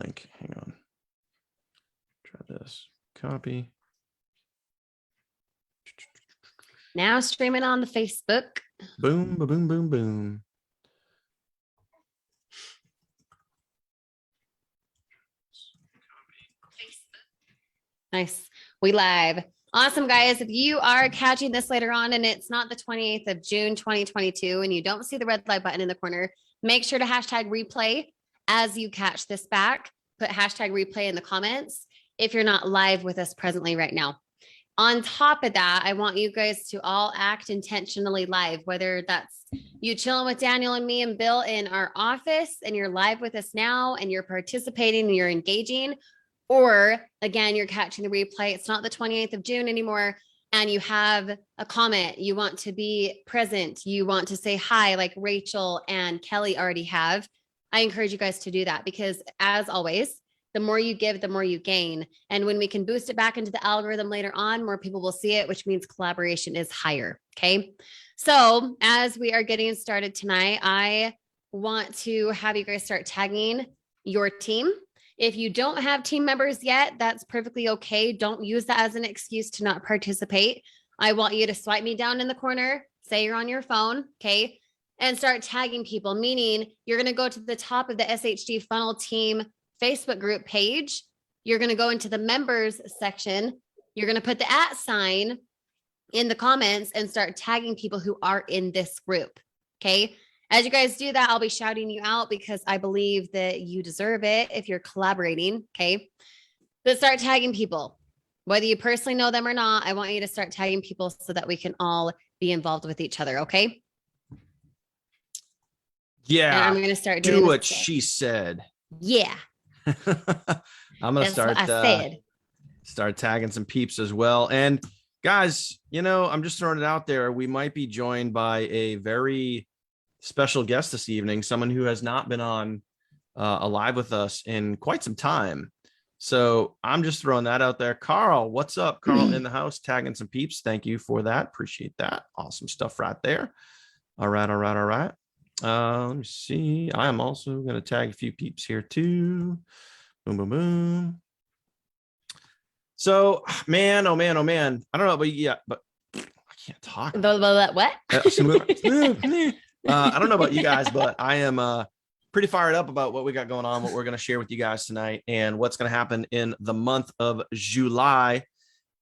link. Hang on. Try this. Copy. Now streaming on the Facebook. Boom, boom, boom, boom. Nice. We live. Awesome, guys. If you are catching this later on and it's not the 28th of June, 2022, and you don't see the red light button in the corner, make sure to hashtag replay as you catch this back. Put hashtag replay in the comments if you're not live with us presently right now. On top of that, I want you guys to all act intentionally live, whether that's you chilling with Daniel and me and Bill in our office and you're live with us now and you're participating and you're engaging, or again, you're catching the replay. It's not the 28th of June anymore. And you have a comment, you want to be present, you want to say hi, like Rachel and Kelly already have. I encourage you guys to do that because, as always, the more you give, the more you gain. And when we can boost it back into the algorithm later on, more people will see it, which means collaboration is higher. Okay. So as we are getting started tonight, I want to have you guys start tagging your team. If you don't have team members yet, that's perfectly okay. Don't use that as an excuse to not participate. I want you to swipe me down in the corner, say you're on your phone, okay, and start tagging people, meaning you're going to go to the top of the SHG Funnel Team Facebook group page. You're going to go into the members section. You're going to put the @ in the comments and start tagging people who are in this group, okay? As you guys do that, I'll be shouting you out because I believe that you deserve it if you're collaborating, okay? But start tagging people. Whether you personally know them or not, I want you to start tagging people so that we can all be involved with each other, okay? Yeah. And I'm going to start doing do what she said. Yeah. I'm going to start tagging some peeps as well. And guys, you know, I'm just throwing it out there. We might be joined by a very special guest this evening, someone who has not been on alive with us in quite some time. So I'm just throwing that out there. Carl, what's up? Carl in the house, tagging some peeps. Thank you for that. Appreciate that. Awesome stuff right there. All right. Let me see. I am also going to tag a few peeps here too. Boom, boom, boom. So, man, oh man. I don't know, but yeah, but I can't talk. What? I don't know about you guys, but I am pretty fired up about what we got going on, what we're going to share with you guys tonight, and what's going to happen in the month of July.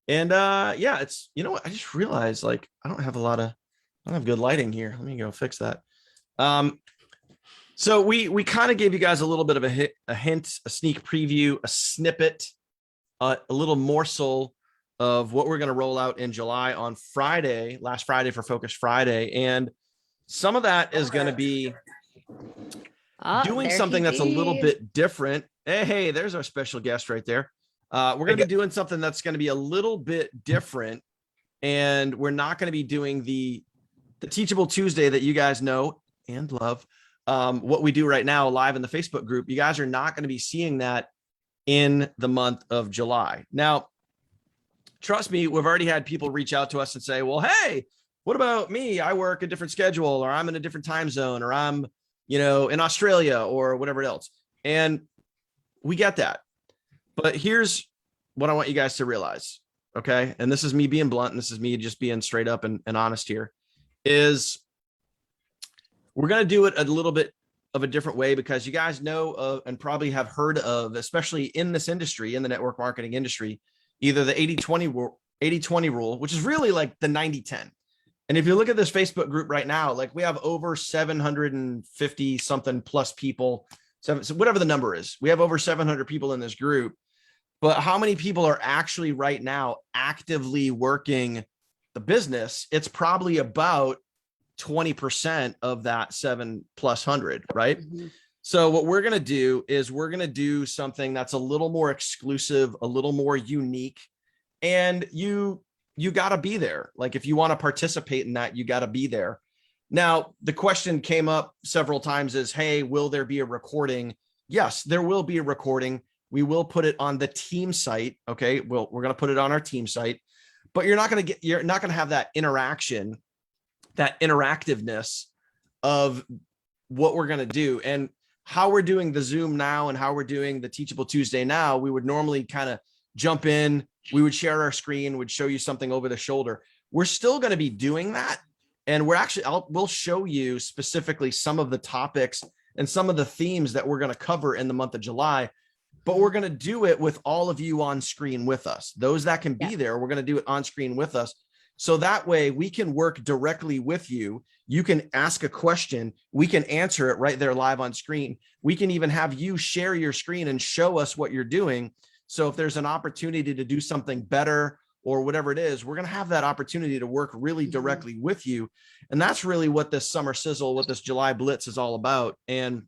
And yeah, it's, you know what, I just realized, like, I don't have good lighting here. Let me go fix that. So we kind of gave you guys a little bit of a hint, a sneak preview, a snippet, a little morsel of what we're going to roll out in July on Friday, last Friday for Focus Friday. And some of that is going to be doing something that's a little bit different. Hey, there's our special guest right there. We're going to be doing something that's going to be a little bit different. And we're not going to be doing the Teachable Tuesday that you guys know and love. What we do right now live in the Facebook group. You guys are not going to be seeing that in the month of July. Now, trust me, we've already had people reach out to us and say, well, hey, what about me? I work a different schedule, or I'm in a different time zone, or I'm, you know, in Australia or whatever else. And we get that. But here's what I want you guys to realize. Okay. And this is me being blunt. And this is me just being straight up and honest here, is we're going to do it a little bit of a different way, because you guys know and probably have heard of, especially in this industry, in the network marketing industry, either the 80-20 rule, which is really like the 90-10. And if you look at this Facebook group right now, like we have over 750 something plus people, so whatever the number is, we have over 700 people in this group. But how many people are actually right now actively working the business? It's probably about 20% of that 7+100, right? Mm-hmm. So what we're going to do is we're going to do something that's a little more exclusive, a little more unique, and you got to be there. Like if you want to participate in that, you got to be there. Now, the question came up several times is, hey, will there be a recording? Yes, there will be a recording. We will put it on the team site. Okay. Well, we're going to put it on our team site, but you're not going to have that interaction, that interactiveness of what we're going to do. And how we're doing the Zoom now and how we're doing the Teachable Tuesday now, we would normally kind of jump in, we would share our screen, would show you something over the shoulder. We're still going to be doing that. And we'll show you specifically some of the topics and some of the themes that we're going to cover in the month of July, but we're going to do it with all of you on screen with us. Those that can be there, we're going to do it on screen with us. So that way we can work directly with you. You can ask a question. We can answer it right there live on screen. We can even have you share your screen and show us what you're doing. So if there's an opportunity to do something better or whatever it is, we're going to have that opportunity to work really directly with you. And that's really what this summer sizzle, what this July blitz is all about. And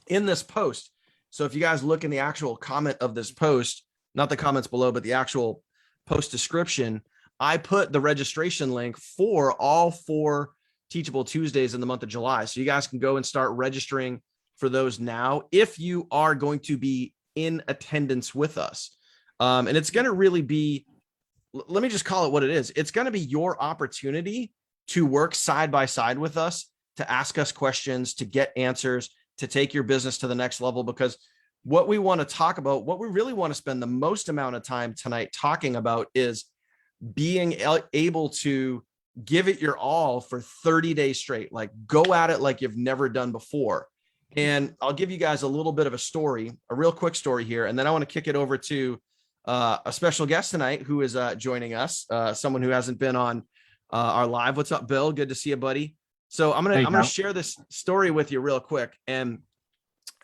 in this post, so if you guys look in the actual comment of this post, not the comments below, but the actual post description, I put the registration link for all 4 Teachable Tuesdays in the month of July. So you guys can go and start registering for those now if you are going to be in attendance with us. And it's going to really be, let me just call it what it is. It's going to be your opportunity to work side by side with us, to ask us questions, to get answers, to take your business to the next level. Because what we want to talk about, what we really want to spend the most amount of time tonight talking about is being able to give it your all for 30 days straight. Like, go at it like you've never done before. And I'll give you guys a little bit of a story, a real quick story here. And then I want to kick it over to a special guest tonight who is joining us, someone who hasn't been on our live. What's up, Bill? Good to see you, buddy. So I'm gonna share this story with you real quick and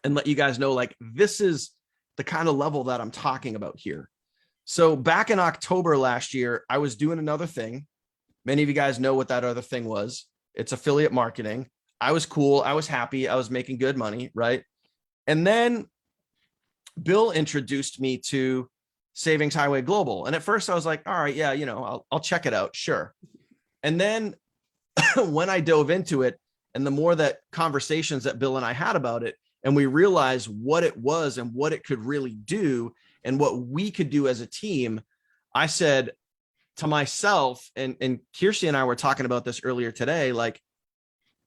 let you guys know, like, this is the kind of level that I'm talking about here. So back in October last year, I was doing another thing. Many of you guys know what that other thing was. It's affiliate marketing. I was cool. I was happy. I was making good money, right? And then Bill introduced me to Savings Highway Global. And at first I was like, all right, yeah, I'll check it out. Sure. And then when I dove into it, and the more that conversations that Bill and I had about it, and we realized what it was and what it could really do and what we could do as a team, I said to myself, and Kirsty and I were talking about this earlier today, like,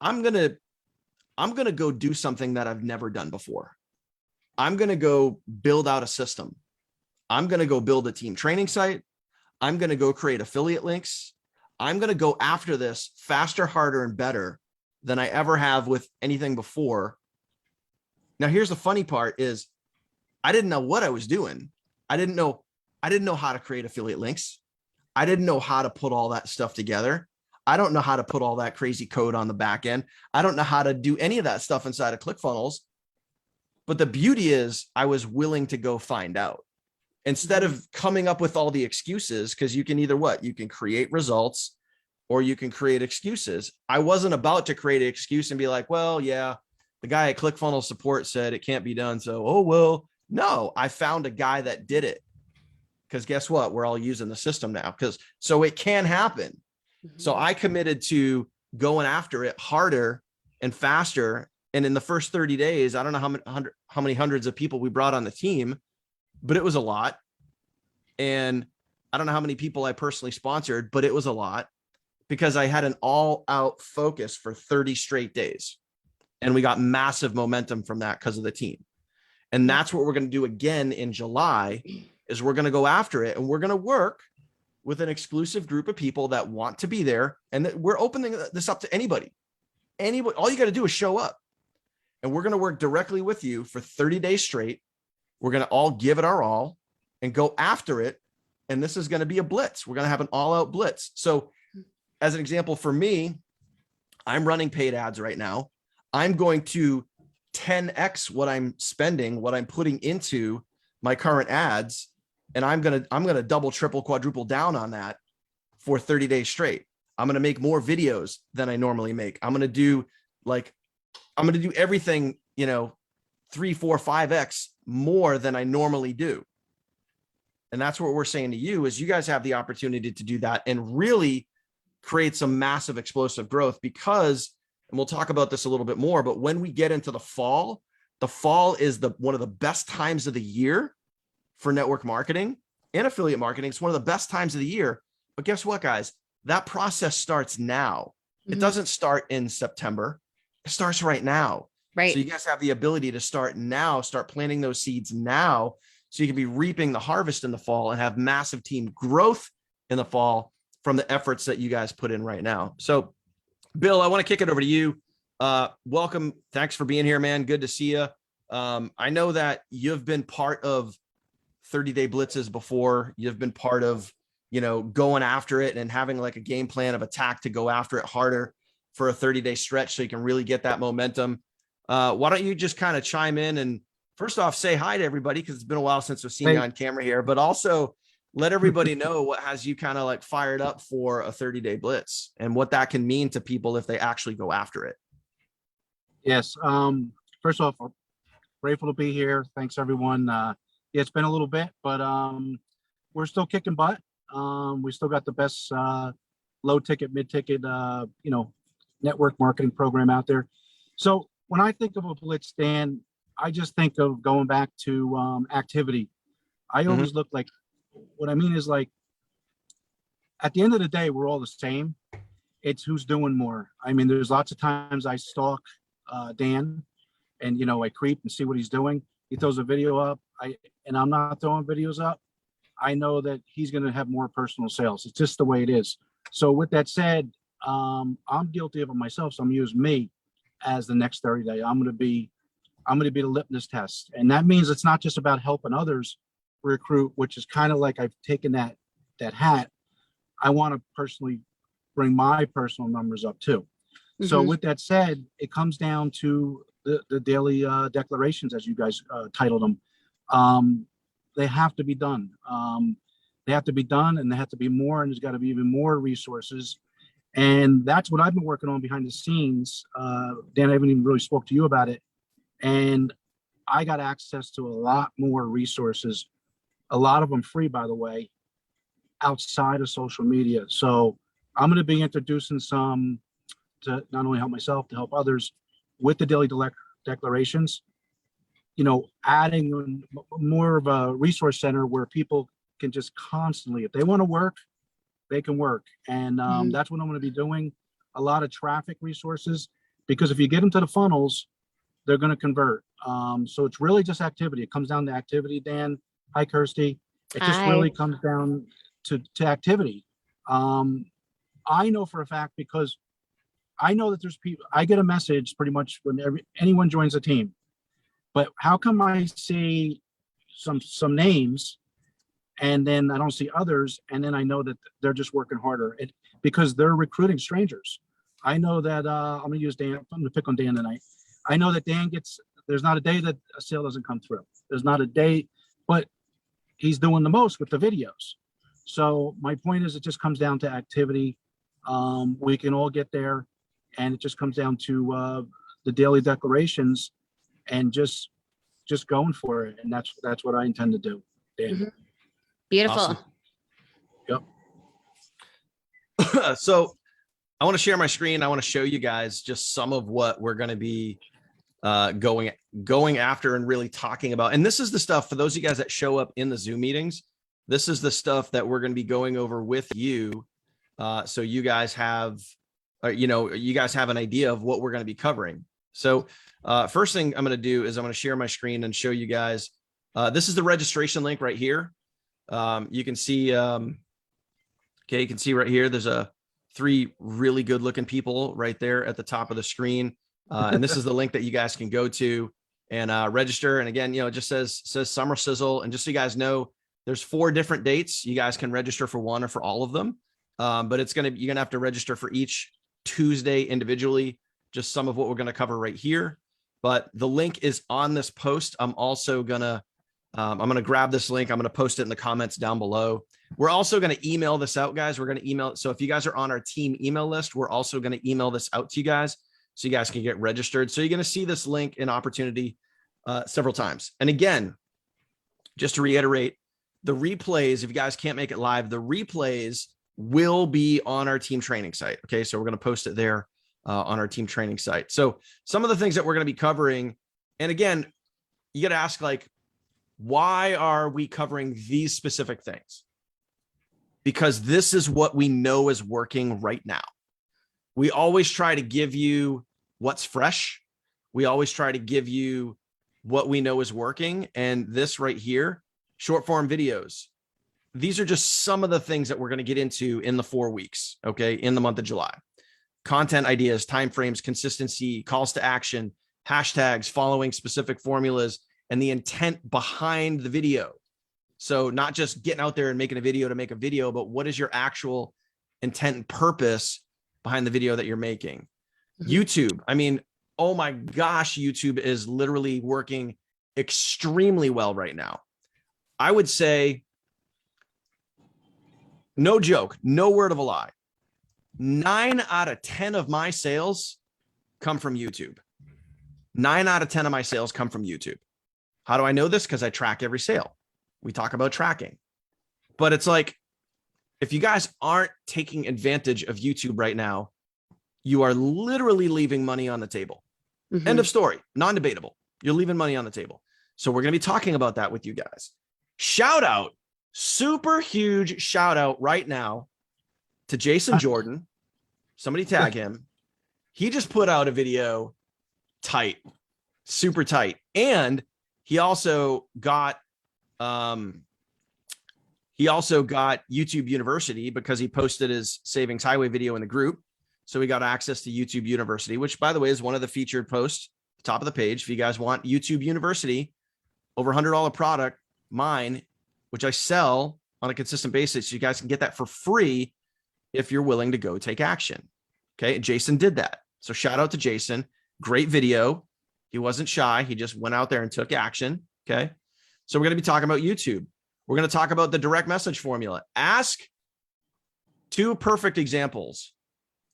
I'm going to go do something that I've never done before. I'm going to go build out a system. I'm going to go build a team training site. I'm going to go create affiliate links. I'm going to go after this faster, harder, and better than I ever have with anything before. Now, here's the funny part is I didn't know what I was doing. I didn't know how to create affiliate links. I didn't know how to put all that stuff together. I don't know how to put all that crazy code on the back end. I don't know how to do any of that stuff inside of ClickFunnels. But the beauty is I was willing to go find out instead of coming up with all the excuses, because you can either you can create results or you can create excuses. I wasn't about to create an excuse and be like, well, yeah, the guy at ClickFunnels support said it can't be done. So, oh, well, no, I found a guy that did it. Because guess what? We're all using the system now. So it can happen. So I committed to going after it harder and faster. And in the first 30 days, I don't know how many hundreds of people we brought on the team, but it was a lot. And I don't know how many people I personally sponsored, but it was a lot because I had an all out focus for 30 straight days. And we got massive momentum from that because of the team. And that's what we're going to do again in July is we're going to go after it. And we're going to work with an exclusive group of people that want to be there. And that we're opening this up to anybody. All you got to do is show up. And we're going to work directly with you for 30 days straight. We're going to all give it our all and go after it. And this is going to be a blitz. We're going to have an all-out blitz. So as an example for me, I'm running paid ads right now. I'm going to 10x what I'm spending, what I'm putting into my current ads. And I'm going to double, triple, quadruple down on that for 30 days straight. I'm going to make more videos than I normally make. I'm going to do everything, 3, 4, 5x more than I normally do. And that's what we're saying to you is you guys have the opportunity to do that and really create some massive explosive growth because, and we'll talk about this a little bit more, but when we get into the fall is one of the best times of the year for network marketing and affiliate marketing. It's one of the best times of the year. But guess what, guys? That process starts now. It doesn't start in September. It starts right now Right. So you guys have the ability to start planting those seeds now, so you can be reaping the harvest in the fall and have massive team growth in the fall from the efforts that you guys put in right now. So Bill, I want to kick it over to you. Welcome. Thanks for being here, man. Good to see you. I know that you've been part of 30-day blitzes before. You've been part of, going after it and having like a game plan of attack to go after it harder for a 30-day stretch so you can really get that momentum. Why don't you just kind of chime in and first off, say hi to everybody, because it's been a while since we've seen you on camera here, but also let everybody know what has you kind of like fired up for a 30-day blitz and what that can mean to people if they actually go after it. Yes. First off, I'm grateful to be here. Thanks everyone. Yeah, it's been a little bit, but we're still kicking butt. We still got the best low ticket, mid ticket, network marketing program out there. So when I think of a blitz, Dan, I just think of going back to activity. I always look like, what I mean is like, at the end of the day, we're all the same. It's who's doing more. I mean, there's lots of times I stalk Dan and, I creep and see what he's doing. He throws a video up, and I'm not throwing videos up. I know that he's going to have more personal sales. It's just the way it is. So with that said, I'm guilty of it myself. So I'm using me as the next 30 day. I'm going to be the litmus test. And that means it's not just about helping others recruit, which is kind of like I've taken that hat. I want to personally bring my personal numbers up too. So with that said, it comes down to the daily declarations, as you guys titled them. They have to be done. They have to be done, and they have to be more, and there's got to be even more resources. And that's what I've been working on behind the scenes. Dan, I haven't even really spoke to you about it. And I got access to a lot more resources, a lot of them free, by the way, outside of social media. So I'm going to be introducing some to not only help myself, to help others with the daily declarations, adding more of a resource center where people can just constantly, if they want to work, they can work. And that's what I'm going to be doing. A lot of traffic resources, because if you get them to the funnels, they're going to convert. So it's really just activity. It comes down to activity, Dan. Hi, Kirsty. It just really comes down to activity. I know for a fact, because I know that there's people, I get a message pretty much when anyone joins a team, but how come I see some names and then I don't see others, and then I know that they're just working harder because they're recruiting strangers. I know that I'm going to use Dan. I'm going to pick on Dan tonight. I know that Dan there's not a day that a sale doesn't come through. There's not a day, but he's doing the most with the videos. So my point is, it just comes down to activity. We can all get there, and it just comes down to the daily declarations and just going for it. And that's what I intend to do, Dan. Beautiful. Awesome. Yep. So I want to share my screen. I want to show you guys just some of what we're going to be going after and really talking about. And this is the stuff for those of you guys that show up in the Zoom meetings. This is the stuff that we're going to be going over with you. So you guys have, you guys have an idea of what we're going to be covering. So first thing I'm going to do is I'm going to share my screen and show you guys. This is the registration link right here. You can see, you can see right here, there's 3 really good looking people right there at the top of the screen. And this is the link that you guys can go to and register. And again, it just says Summer Sizzle. And just so you guys know, there's 4 different dates. You guys can register for one or for all of them. But you're going to have to register for each Tuesday individually, just some of what we're going to cover right here. But the link is on this post. I'm also going to, I'm going to grab this link. I'm going to post it in the comments down below. We're also going to email this out, guys. We're going to email it. So if you guys are on our team email list, we're also going to email this out to you guys so you guys can get registered. So you're going to see this link and opportunity several times. And again, just to reiterate, the replays, if you guys can't make it live, the replays will be on our team training site. Okay. So we're going to post it there on our team training site. So some of the things that we're going to be covering, and again, you got to ask, like, why are we covering these specific things? Because this is what we know is working right now. We always try to give you what's fresh. We always try to give you what we know is working. And this right here, short form videos. These are just some of the things that we're going to get into in the 4 weeks, okay, in the month of July. Content ideas, timeframes, consistency, calls to action, hashtags, following specific formulas, and the intent behind the video. So not just getting out there and making a video to make a video, but what is your actual intent and purpose behind the video that you're making? YouTube. I mean, oh my gosh, YouTube is literally working extremely well right now. I would say, no joke, no word of a lie, 9 out of 10 of my sales come from YouTube. 9 out of 10 of my sales come from YouTube. How do I know this? Because I track every sale. We talk about tracking. But it's like, if you guys aren't taking advantage of YouTube right now, you are literally leaving money on the table. End of story. Non-debatable. You're leaving money on the table. So we're going to be talking about that with you guys. Shout out, super huge shout out right now to Jason Jordan. Somebody tag him. He just put out a video tight, super tight. And he also got YouTube University because he posted his Savings Highway video in the group. So we got access to YouTube University, which, by the way, is one of the featured posts at the top of the page. If you guys want YouTube University, over $100 product, mine, which I sell on a consistent basis, you guys can get that for free if you're willing to go take action. Okay. Jason did that. So shout out to Jason. Great video. He wasn't shy. He just went out there and took action. Okay. So we're going to be talking about YouTube. We're going to talk about the direct message formula. Ask 2 perfect examples.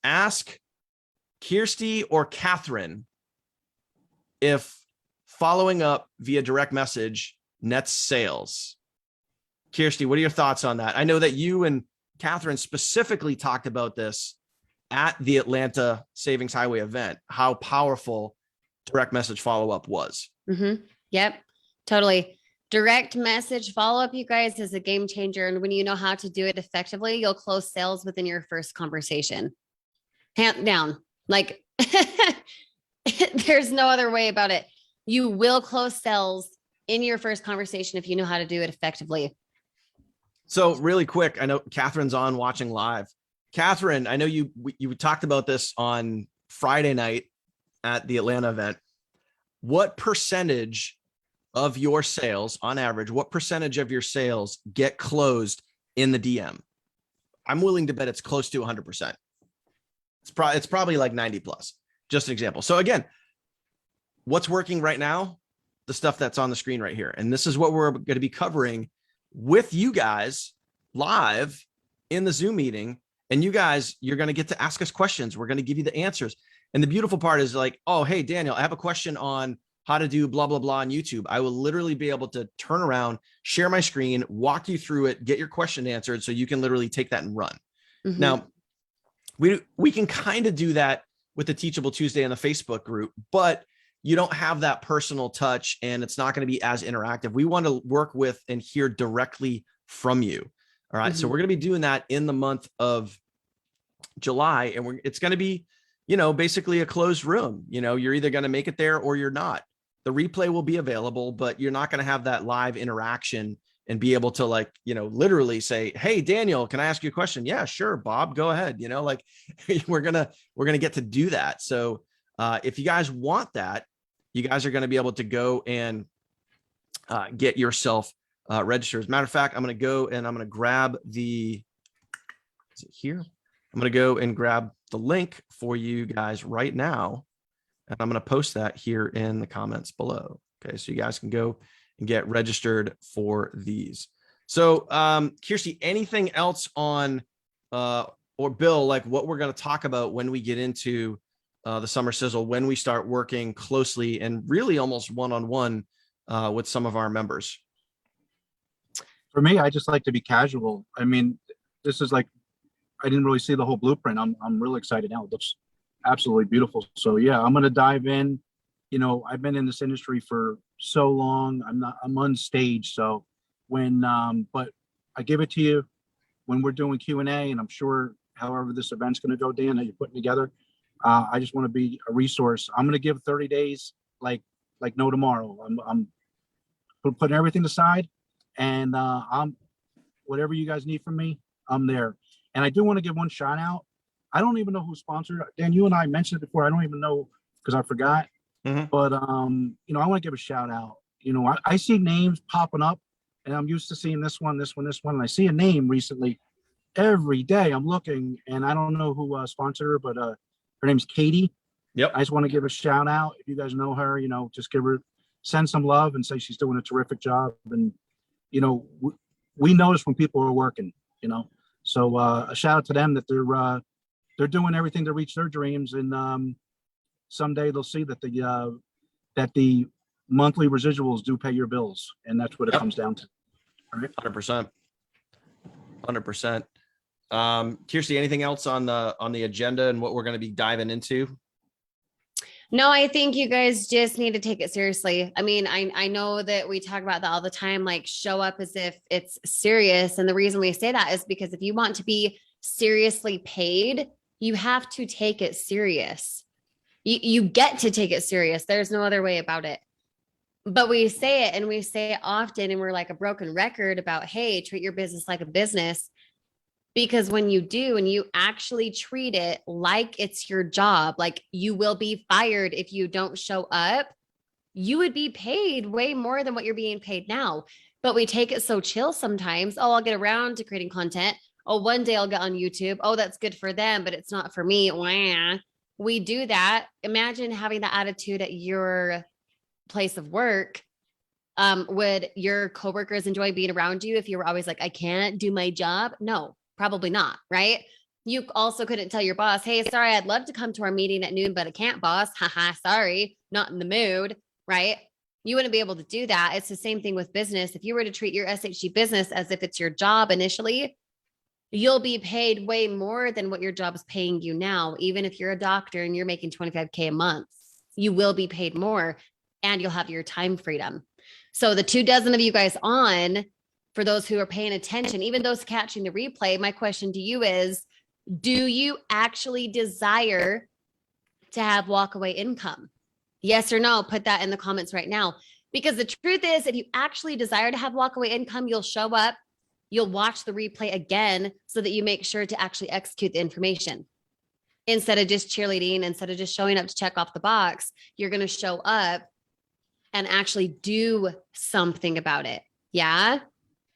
Ask Kirsty or Catherine if following up via direct message nets sales. Kirsty, what are your thoughts on that? I know that you and Catherine specifically talked about this at the Atlanta Savings Highway event, how powerful direct message follow-up was. Yep, totally. Direct message follow-up, you guys, is a game changer. And when you know how to do it effectively, you'll close sales within your first conversation. Hand down. Like, there's no other way about it. You will close sales in your first conversation if you know how to do it effectively. So really quick, I know Catherine's on watching live. Catherine, I know you talked about this on Friday night at the Atlanta event. What percentage of your sales, on average, what percentage of your sales get closed in the DM? I'm willing to bet it's close to 100%. It's probably like 90 plus, just an example. So again, what's working right now? The stuff that's on the screen right here. And this is what we're going to be covering with you guys live in the Zoom meeting. And you guys, you're going to get to ask us questions. We're going to give you the answers. And the beautiful part is like, oh, hey, Daniel, I have a question on how to do blah, blah, blah on YouTube. I will literally be able to turn around, share my screen, walk you through it, get your question answered. So you can literally take that and run. Now, we can kind of do that with the Teachable Tuesday on the Facebook group, but you don't have that personal touch and it's not going to be as interactive. We want to work with and hear directly from you. All right. So we're going to be doing that in the month of July, and it's going to be, basically a closed room. You're either going to make it there or you're not. The replay will be available, but you're not going to have that live interaction and be able to literally say, hey, Daniel, can I ask you a question? Yeah, sure, Bob, go ahead. We're going to get to do that. So if you guys want that, you guys are going to be able to go and get yourself registered. As a matter of fact, I'm going to go and I'm going to grab is it here? I'm going to go and grab the link for you guys right now. And I'm going to post that here in the comments below. Okay. So you guys can go and get registered for these. So Kirsty, anything else on, or Bill, like what we're going to talk about when we get into the summer sizzle, when we start working closely and really almost one-on-one with some of our members? For me, I just like to be casual. I mean, this is like, I didn't really see the whole blueprint. I'm really excited now. It looks absolutely beautiful. So yeah, I'm going to dive in. I've been in this industry for so long. I'm unstaged. So but I give it to you when we're doing Q&A, and I'm sure however this event's going to go, Dan, that you're putting together, I just want to be a resource. I'm going to give 30 days like no tomorrow. I'm putting everything aside, and I'm whatever you guys need from me, I'm there. And I do want to give one shout out. I don't even know who sponsored. Dan, you and I mentioned it before. I don't even know because I forgot. Mhm. But you know, I want to give a shout out. You know, I see names popping up, and I'm used to seeing this one, this one, this one. And I see a name recently. Every day I'm looking, and I don't know who sponsored her, but her name's Katie. Yep. I just want to give a shout out. If you guys know her, you know, just send some love and say she's doing a terrific job. And you know, we notice when people are working, you know. So a shout out to them that they're doing everything to reach their dreams, and someday they'll see that the monthly residuals do pay your bills, and that's what it comes down to. All right. 100%. 100%. Kirsty, anything else on the agenda and what we're going to be diving into? No, I think you guys just need to take it seriously. I mean, I know that we talk about that all the time, like show up as if it's serious. And the reason we say that is because if you want to be seriously paid, you have to take it serious. You get to take it serious. There's no other way about it. But we say it, and we say it often, and we're like a broken record about, hey, treat your business like a business. Because when you do, and you actually treat it like it's your job, like you will be fired if you don't show up, you would be paid way more than what you're being paid now. But we take it so chill sometimes. Oh, I'll get around to creating content. Oh, one day I'll get on YouTube. Oh, that's good for them, but it's not for me. Wah. We do that. Imagine having that attitude at your place of work. Would your coworkers enjoy being around you if you were always like, I can't do my job? No, probably not, right? You also couldn't tell your boss, hey, sorry, I'd love to come to our meeting at noon, but I can't, boss. Haha, sorry, not in the mood, right? You wouldn't be able to do that. It's the same thing with business. If you were to treat your SHG business as if it's your job initially, you'll be paid way more than what your job is paying you now. Even if you're a doctor and you're making 25K a month, you will be paid more, and you'll have your time freedom. So the 24 of you guys on, for those who are paying attention, even those catching the replay, my question to you is, do you actually desire to have walkaway income? Yes or no? Put that in the comments right now. Because the truth is, if you actually desire to have walkaway income, you'll show up, you'll watch the replay again so that you make sure to actually execute the information. Instead of just cheerleading, instead of just showing up to check off the box, you're going to show up and actually do something about it. Yeah.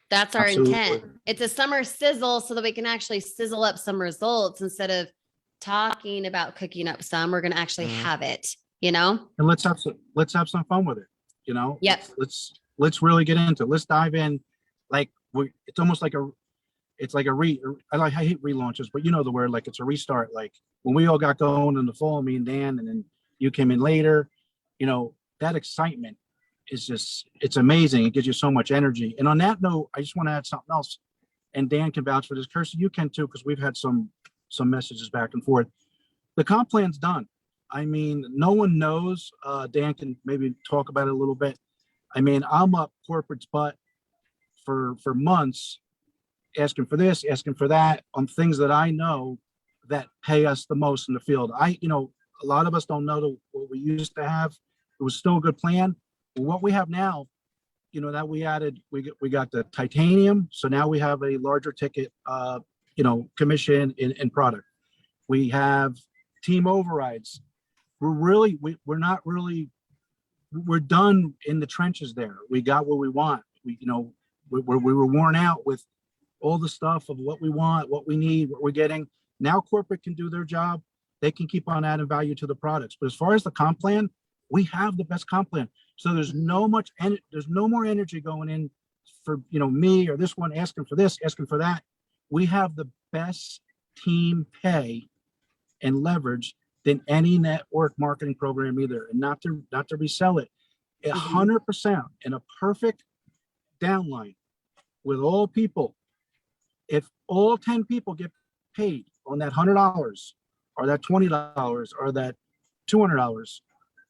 That's our intent. It's a summer sizzle so that we can actually sizzle up some results instead of talking about cooking up some. We're going to actually have it, you know? And let's have some fun with it. You know, Yep. Let's really get into it. Let's dive in. Like it's almost like I hate relaunches, but you know the word, like it's a restart. Like when we all got going in the fall, me and Dan, and then you came in later, you know, that excitement is just, it's amazing. It gives you so much energy. And on that note, I just want to add something else, and Dan can vouch for this. Kirsty, you can too, because we've had some messages back and forth. The comp plan's done. I mean, no one knows. Dan can maybe talk about it a little bit. I mean, I'm up corporate's butt for months, asking for this, asking for that, on things that I know that pay us the most in the field. You know, a lot of us don't know what we used to have. It was still a good plan. But what we have now, you know, that we added, we got the titanium. So now we have a larger ticket, you know, commission in product. We have team overrides. We're not really, we're done in the trenches there. We got what we want. We were worn out with all the stuff of what we want, what we need, what we're getting. Now corporate can do their job. They can keep on adding value to the products. But as far as the comp plan, we have the best comp plan. So there's no more energy going in for, you know, me or this one asking for this, asking for that. We have the best team pay and leverage than any network marketing program either. And not to resell it, 100% in a perfect downline with all people. If all 10 people get paid on that $100 or that $20 or that $200,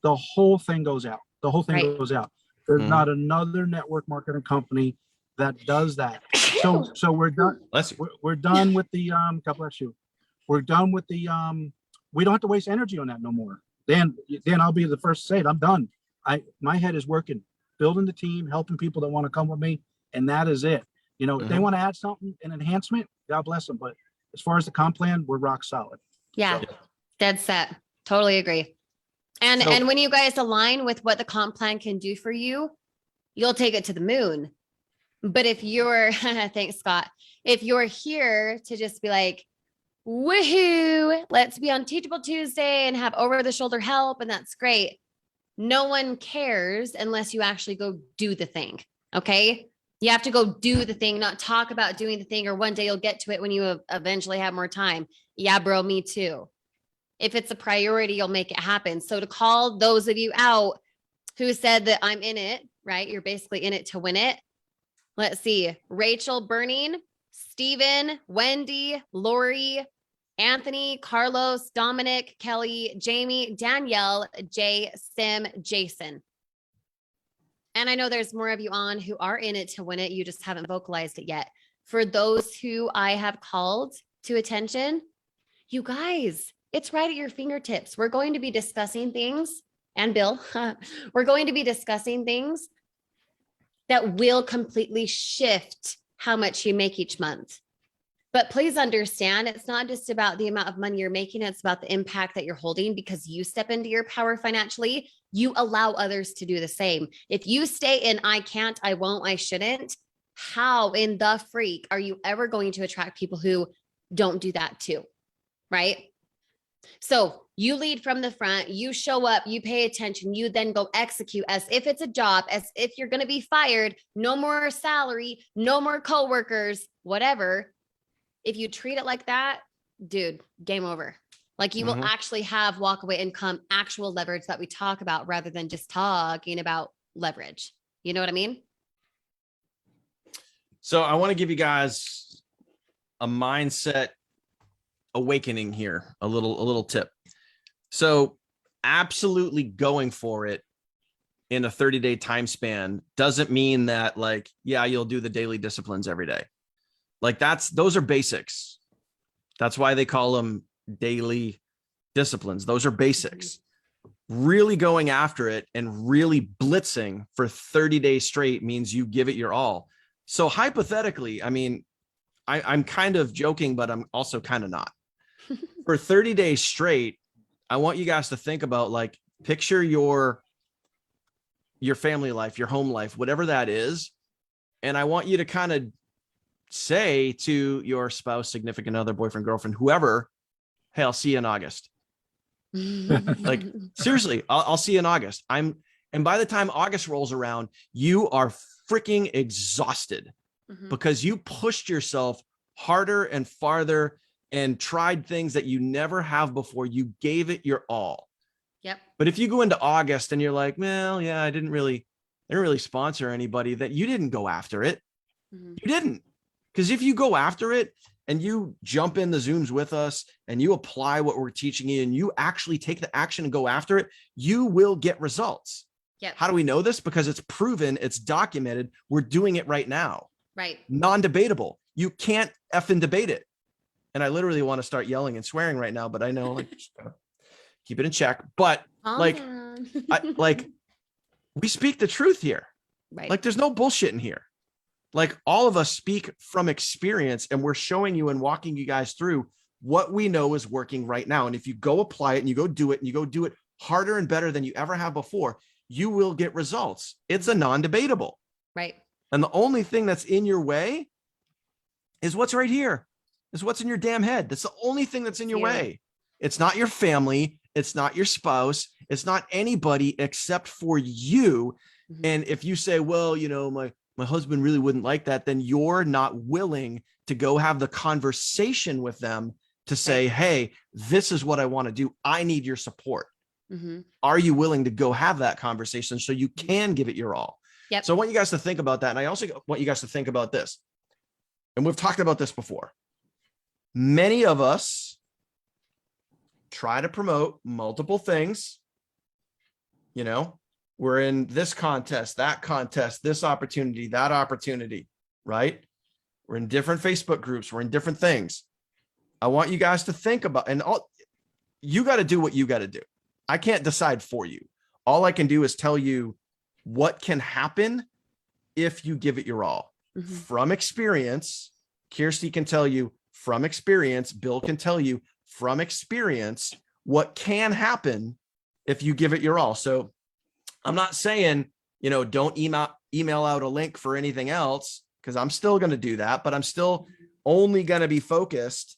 the whole thing goes out. The whole thing goes out. There's not another network marketing company that does that. So we're done. We're done with the God bless you. We're done with the we don't have to waste energy on that no more. Then I'll be the first to say it. I'm done. My head is working, building the team, helping people that want to come with me, and that is it. You know, if they want to add something, an enhancement, God bless them. But as far as the comp plan, we're rock solid. Yeah, dead set. Totally agree. And So- and when you guys align with what the comp plan can do for you, you'll take it to the moon. But if you're, thanks, Scott, if you're here to just be like, woohoo, let's be on Teachable Tuesday and have over the shoulder help, and that's great. No one cares unless you actually go do the thing. Okay. You have to go do the thing, not talk about doing the thing, or one day you'll get to it when you eventually have more time. Yeah, bro, me too. If it's a priority, you'll make it happen. So to call those of you out who said that I'm in it, right? You're basically in it to win it. Let's see. Rachel Burning, Steven, Wendy, Lori, Anthony, Carlos, Dominic, Kelly, Jamie, Danielle, Jay, Sim, Jason. And I know there's more of you on who are in it to win it. You just haven't vocalized it yet. For those who I have called to attention, you guys, it's right at your fingertips. We're going to be discussing things, and Bill, we're going to be discussing things that will completely shift how much you make each month. But please understand, it's not just about the amount of money you're making. It's about the impact that you're holding, because you step into your power financially. You allow others to do the same. If you stay in, I can't, I won't, I shouldn't, how in the freak are you ever going to attract people who don't do that too? Right? So you lead from the front, you show up, you pay attention, you then go execute as if it's a job, as if you're going to be fired, no more salary, no more coworkers, whatever. If you treat it like that, dude, game over. Like you will actually have walk away income, actual leverage that we talk about, rather than just talking about leverage. You know what I mean? So I want to give you guys a mindset awakening here, a little tip. So absolutely going for it in a 30-day time span doesn't mean that, like, yeah, you'll do the daily disciplines every day. Like those are basics. That's why they call them daily disciplines. Those are basics. Really going after it and really blitzing for 30 days straight means you give it your all. So hypothetically, I mean, I'm kind of joking, but I'm also kind of not. For 30 days straight, I want you guys to think about, like, picture your family life, your home life, whatever that is. And I want you to kind of say to your spouse, significant other, boyfriend, girlfriend, whoever, hey, I'll see you in August. Like, seriously, I'll see you in August. And by the time August rolls around, you are freaking exhausted because you pushed yourself harder and farther and tried things that you never have before. You gave it your all. Yep. But if you go into August and you're like, well, yeah, I didn't really sponsor anybody, that you didn't go after it. You didn't. Because if you go after it and you jump in the Zooms with us and you apply what we're teaching you and you actually take the action and go after it, you will get results. Yep. How do we know this? Because it's proven, it's documented. We're doing it right now. Right. Non-debatable. You can't effing debate it. And I literally want to start yelling and swearing right now, but I know, like, just keep it in check. But like we speak the truth here. Right. Like, there's no bullshit in here. Like, all of us speak from experience, and we're showing you and walking you guys through what we know is working right now. And if you go apply it and you go do it and you go do it harder and better than you ever have before, you will get results. It's a non-debatable. Right. And the only thing that's in your way is what's right here, is what's in your damn head. That's the only thing that's in your way. It's not your family. It's not your spouse. It's not anybody except for you. And if you say, well, you know, my husband really wouldn't like that, then you're not willing to go have the conversation with them to say, hey, this is what I want to do. I need your support. Are you willing to go have that conversation so you can give it your all? Yep. So I want you guys to think about that. And I also want you guys to think about this. And we've talked about this before. Many of us try to promote multiple things. You know, we're in this contest, this opportunity, that opportunity, right? We're in different Facebook groups. We're in different things. I want you guys to think about, and you got to do what you got to do. I can't decide for you. All I can do is tell you what can happen if you give it your all. From experience, Kirsty can tell you from experience, Bill can tell you from experience what can happen if you give it your all. So I'm not saying, don't email out a link for anything else, because I'm still going to do that, but I'm still only going to be focused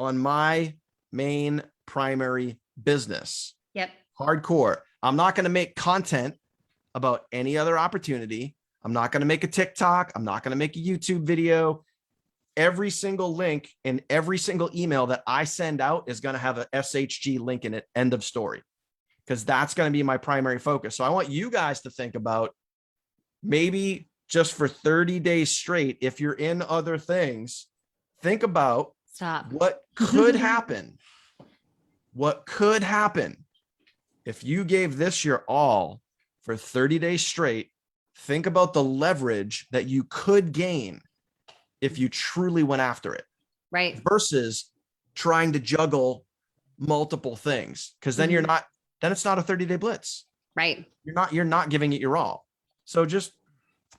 on my main primary business. Yep. Hardcore. I'm not going to make content about any other opportunity. I'm not going to make a TikTok. I'm not going to make a YouTube video. Every single link and every single email that I send out is going to have a SHG link in it. End of story. Because that's going to be my primary focus. So I want you guys to think about maybe just for 30 days straight, if you're in other things, think about what could happen. What could happen if you gave this your all for 30 days straight? Think about the leverage that you could gain if you truly went after it. Right. Versus trying to juggle multiple things. Because then then it's not a 30-day blitz. Right. You're not giving it your all. So just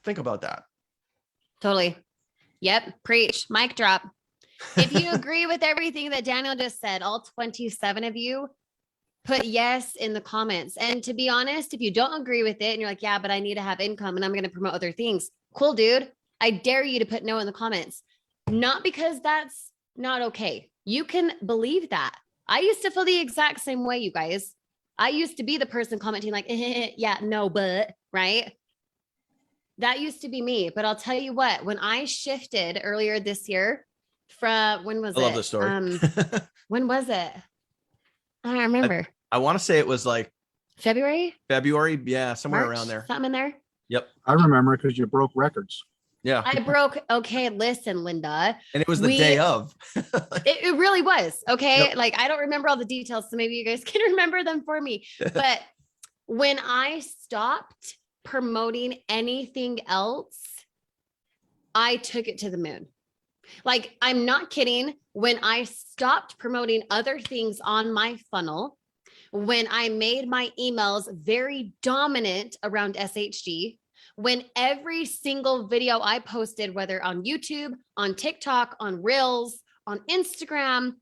think about that. Totally. Yep. Preach. Mic drop. If you agree with everything that Daniel just said, all 27 of you, put yes in the comments. And to be honest, if you don't agree with it and you're like, yeah, but I need to have income and I'm going to promote other things. Cool, dude. I dare you to put no in the comments. Not because that's not okay. You can believe that. I used to feel the exact same way, you guys. I used to be the person commenting like, yeah, no, but, right? That used to be me. But I'll tell you what, when I shifted earlier this year from, when was it? I love this story. When was it? I don't remember. I want to say it was like February. Yeah, somewhere March, around there. Something in there. Yep. I remember because you broke records. Yeah. I broke. Okay, listen, Linda. And it was the day of. It really was. Okay. Yep. Like, I don't remember all the details, so maybe you guys can remember them for me. But when I stopped promoting anything else, I took it to the moon. Like, I'm not kidding. When I stopped promoting other things on my funnel, when I made my emails very dominant around SHG, when every single video I posted, whether on YouTube, on TikTok, on Reels, on Instagram,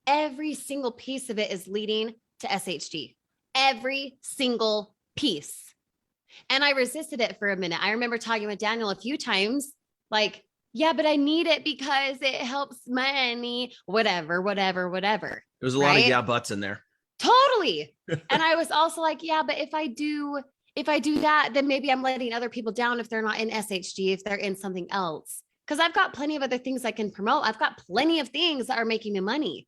every single piece of it is leading to SHG. Every single piece. And I resisted it for a minute. I remember talking with Daniel a few times, like, yeah, but I need it because it helps money, whatever. There was a lot of yeah buts in there. Totally. And I was also like, yeah, but if I do that, then maybe I'm letting other people down if they're not in SHG, if they're in something else. Because I've got plenty of other things I can promote. I've got plenty of things that are making me money.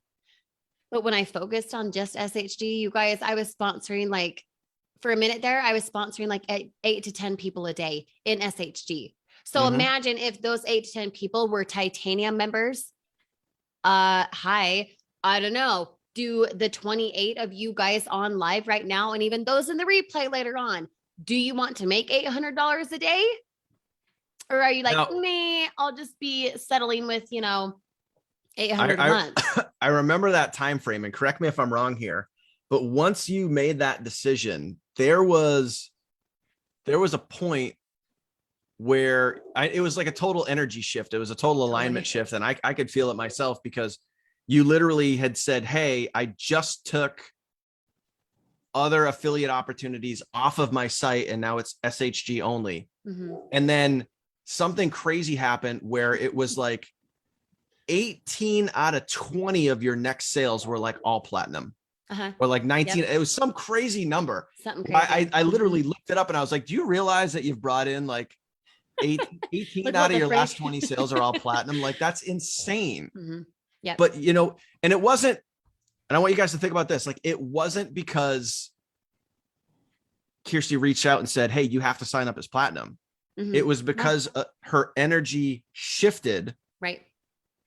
But when I focused on just SHG, you guys, I was sponsoring like, for a minute there, I was sponsoring like 8 to 10 people a day in SHG. So imagine if those 8 to 10 people were titanium members. Hi, I don't know. Do the 28 of you guys on live right now, and even those in the replay later on, do you want to make $800 a day? Or are you like, nah, I'll just be settling with, $800 a month? I remember that time frame, and correct me if I'm wrong here, but once you made that decision, there was a point where it was like a total energy shift. It was a total alignment shift. And I could feel it myself, because you literally had said, hey, I just took other affiliate opportunities off of my site and now it's SHG only. And then something crazy happened where it was like 18 out of 20 of your next sales were like all platinum. Or like 19. Yep. It was some crazy number. Something crazy. I literally looked it up and I was like, do you realize that you've brought in like 18 out of your last 20 sales are all platinum? Like, that's insane. Yeah. But and it wasn't, and I want you guys to think about this. Like, it wasn't because Kirsty reached out and said, hey, you have to sign up as platinum. It was because her energy shifted. Right.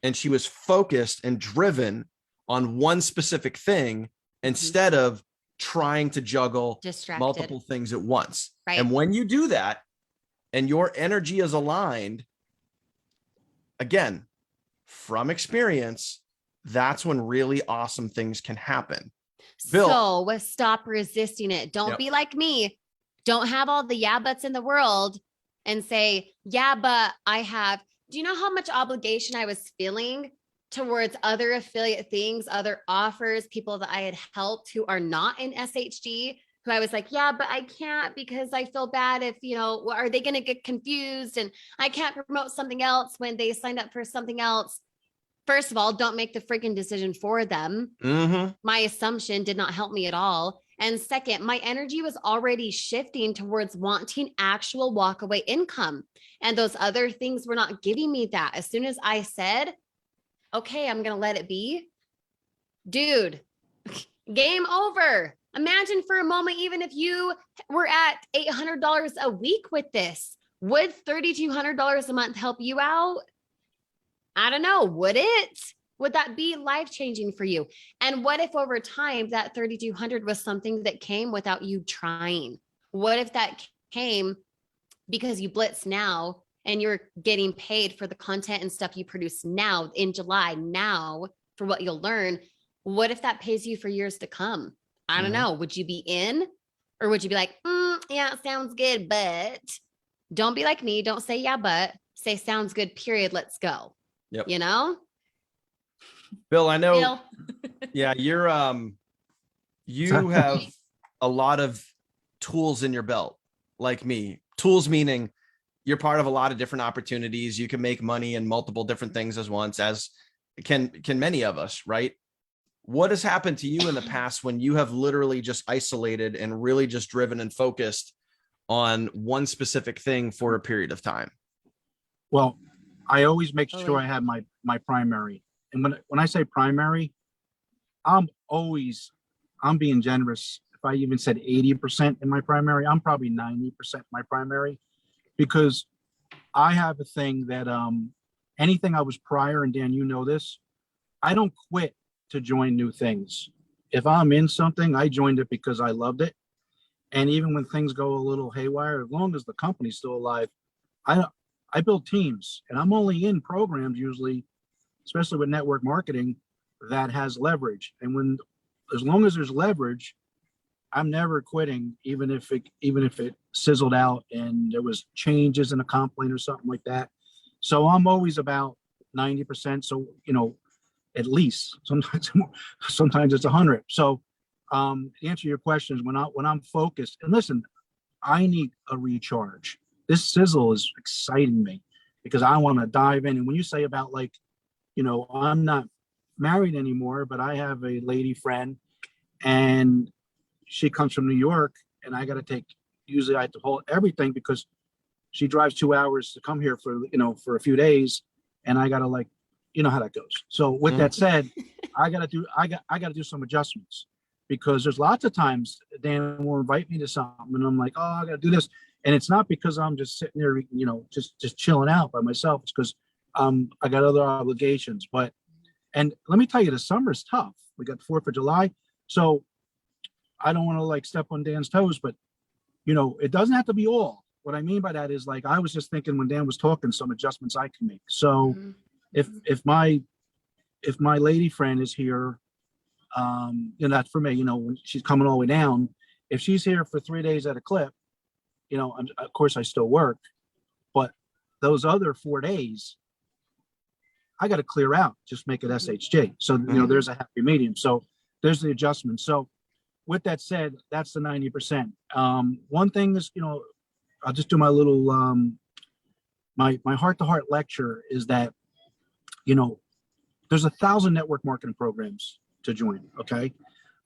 And she was focused and driven on one specific thing instead of trying to juggle multiple things at once. Right. And when you do that and your energy is aligned, again, from experience, that's when really awesome things can happen. Bill. So stop resisting it. Don't be like me. Don't have all the yeah buts in the world and say, yeah, but I have. Do you know how much obligation I was feeling towards other affiliate things, other offers, people that I had helped who are not in SHG, who I was like, yeah, but I can't because I feel bad if, are they going to get confused? And I can't promote something else when they signed up for something else. First of all, don't make the freaking decision for them. Mm-hmm. My assumption did not help me at all. And second, my energy was already shifting towards wanting actual walkaway income. And those other things were not giving me that. As soon as I said, okay, I'm going to let it be, dude, game over. Imagine for a moment, even if you were at $800 a week with this, would $3,200 a month help you out? I don't know. Would it? Would that be life-changing for you? And what if over time that 3,200 was something that came without you trying? What if that came because you blitz now and you're getting paid for the content and stuff you produce now in July, now for what you'll learn? What if that pays you for years to come? I don't know. Would you be in, or would you be like, yeah, it sounds good, but don't be like me. Don't say, yeah, but say sounds good, period. Let's go. Yep. Bill, I know. Yeah, you have a lot of tools in your belt, like me. Tools meaning you're part of a lot of different opportunities. You can make money in multiple different things as once, as can many of us, right? What has happened to you in the past when you have literally just isolated and really just driven and focused on one specific thing for a period of time? Well, I always make sure I have my primary. And when I say primary, I'm being generous. If I even said 80% in my primary, I'm probably 90% my primary, because I have a thing that anything I was prior, and Dan, you know this, I don't quit to join new things. If I'm in something, I joined it because I loved it. And even when things go a little haywire, as long as the company's still alive, I build teams, and I'm only in programs usually, especially with network marketing, that has leverage. And as long as there's leverage, I'm never quitting, even if it sizzled out and there was changes in a comp plan or something like that. So I'm always about 90%. So, at least sometimes more, sometimes it's 100. So to answer your questions, when I'm focused, and listen, I need a recharge. This sizzle is exciting me because I want to dive in. And when you say about I'm not married anymore, but I have a lady friend and she comes from New York, and I got to usually I have to hold everything because she drives 2 hours to come here for a few days. And I got to how that goes. So with that said, I got to do some adjustments, because there's lots of times Dan will invite me to something and I'm like, oh, I got to do this. And it's not because I'm just sitting there, just chilling out by myself. It's because I got other obligations. And let me tell you, the summer is tough. We got 4th of July. So I don't want to step on Dan's toes, but it doesn't have to be all. What I mean by that is, I was just thinking when Dan was talking, some adjustments I can make. So if my lady friend is here, that's for me, when she's coming all the way down, if she's here for 3 days at a clip, of course I still work, but those other 4 days, I got to clear out, just make it SHG. So, there's a happy medium. So there's the adjustment. So with that said, that's the 90%. One thing is, I'll just do my little, my heart-to-heart lecture is that, there's 1,000 network marketing programs to join. Okay.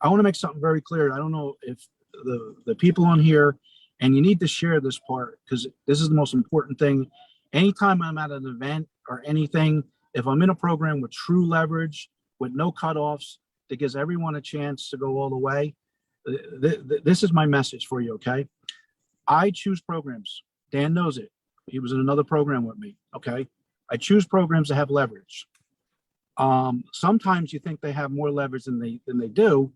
I want to make something very clear. I don't know if the people on here, and you need to share this part, because this is the most important thing. Anytime I'm at an event or anything, if I'm in a program with true leverage, with no cutoffs, that gives everyone a chance to go all the way, this is my message for you. Okay. I choose programs. Dan knows it. He was in another program with me. Okay. I choose programs that have leverage. Sometimes you think they have more leverage than they do.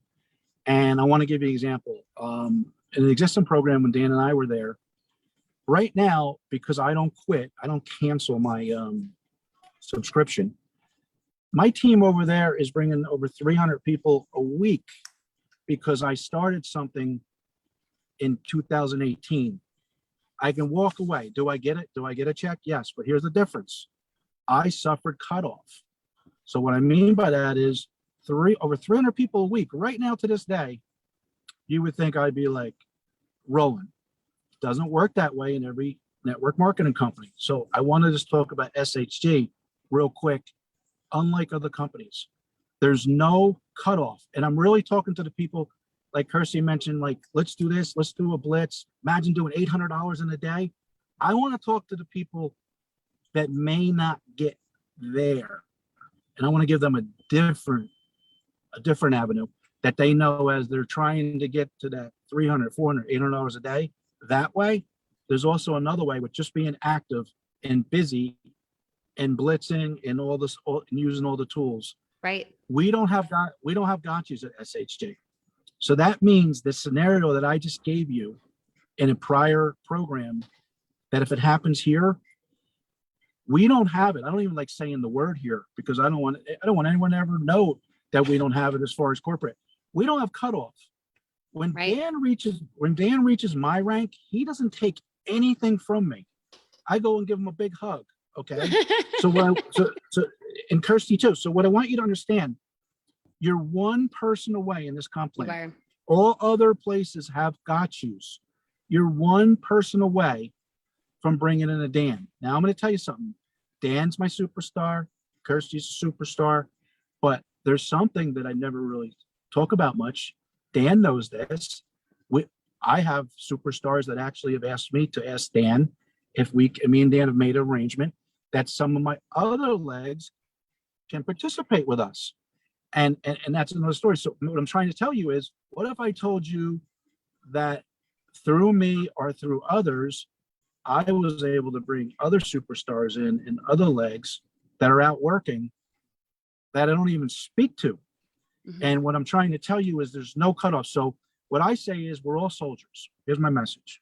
And I want to give you an example. In an existing program, when Dan and I were there, right now, because I don't quit, I don't cancel my subscription. my team over there is bringing over 300 people a week because I started something in 2018. I can walk away. Do I get it? Do I get a check? Yes. But here's the difference. I suffered cutoff. So what I mean by that is over 300 people a week. Right now to this day, you would think I'd be like rolling. It doesn't work that way in every network marketing company. So I wanted to talk about SHG real quick. Unlike other companies, there's no cutoff. And I'm really talking to the people like Kirsty mentioned, like, let's do this, let's do a blitz. Imagine doing $800 in a day. I want to talk to the people that may not get there. And I want to give them a different avenue that they know as they're trying to get to that $300, $400, $800 a day. That way, there's also another way with just being active and busy and blitzing and all this and using all the tools. Right. We don't have gotchas at SHG. So that means the scenario that I just gave you in a prior program, that if it happens here, we don't have it. I don't even like saying the word here because I don't want anyone to ever know that we don't have it as far as corporate. We don't have cutoff. When Dan reaches my rank, he doesn't take anything from me. I go and give him a big hug. Okay. So and Kirsty too. So what I want you to understand, you're one person away in this comp plan. All other places have got yous. You're one person away from bringing in a Dan. Now I'm going to tell you something. Dan's my superstar. Kirsty's a superstar, but there's something that I never really talk about much. Dan knows this. I have superstars that actually have asked me to ask Dan if me and Dan have made an arrangement that some of my other legs can participate with us. And that's another story. So what I'm trying to tell you is, what if I told you that through me or through others, I was able to bring other superstars in other legs that are out working that I don't even speak to. Mm-hmm. And what I'm trying to tell you is there's no cutoff. So what I say is we're all soldiers. Here's my message.